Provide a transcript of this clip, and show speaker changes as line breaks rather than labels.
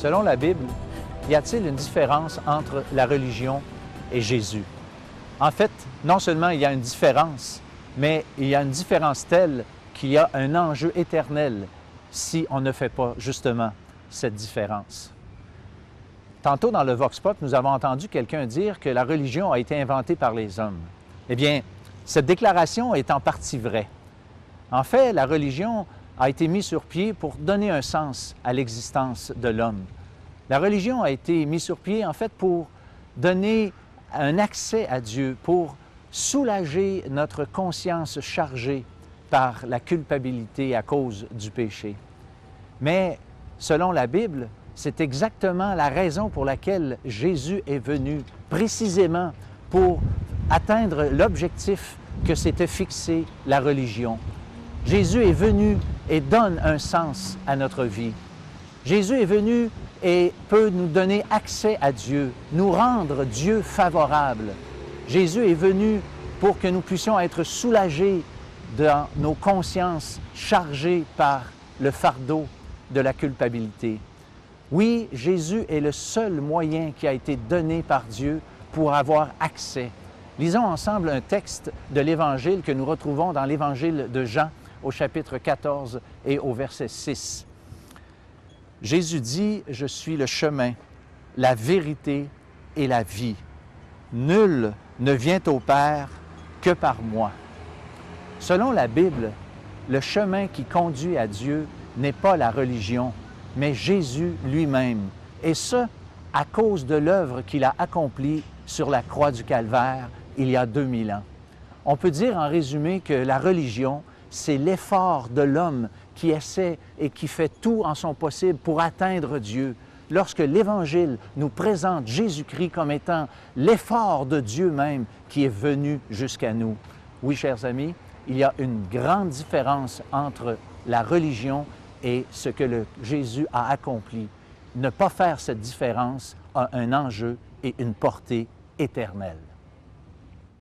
Selon la Bible, y a-t-il une différence entre la religion et Jésus? En fait, non seulement il y a une différence, mais il y a une différence telle qu'il y a un enjeu éternel si on ne fait pas justement cette différence. Tantôt dans le Vox Pop, nous avons entendu quelqu'un dire que la religion a été inventée par les hommes. Eh bien, cette déclaration est en partie vraie. En fait, la religion a été mise sur pied pour donner un sens à l'existence de l'homme. La religion a été mise sur pied, en fait, pour donner un accès à Dieu, pour soulager notre conscience chargée par la culpabilité à cause du péché. Mais, selon la Bible, c'est exactement la raison pour laquelle Jésus est venu, précisément pour atteindre l'objectif que s'était fixé la religion. Jésus est venu et donne un sens à notre vie. Jésus est venu et peut nous donner accès à Dieu, nous rendre Dieu favorable. Jésus est venu pour que nous puissions être soulagés dans nos consciences chargées par le fardeau de la culpabilité. Oui, Jésus est le seul moyen qui a été donné par Dieu pour avoir accès. Lisons ensemble un texte de l'Évangile que nous retrouvons dans l'Évangile de Jean au chapitre 14 et au verset 6. Jésus dit, « Je suis le chemin, la vérité et la vie. Nul ne vient au Père que par moi. » Selon la Bible, le chemin qui conduit à Dieu n'est pas la religion, mais Jésus lui-même. Et ce, à cause de l'œuvre qu'il a accomplie sur la croix du Calvaire il y a 2000 ans. On peut dire en résumé que la religion, c'est l'effort de l'homme qui essaie et qui fait tout en son possible pour atteindre Dieu. Lorsque l'Évangile nous présente Jésus-Christ comme étant l'effort de Dieu même qui est venu jusqu'à nous. Oui, chers amis, il y a une grande différence entre la religion et ce que Jésus a accompli. Ne pas faire cette différence a un enjeu et une portée éternelle.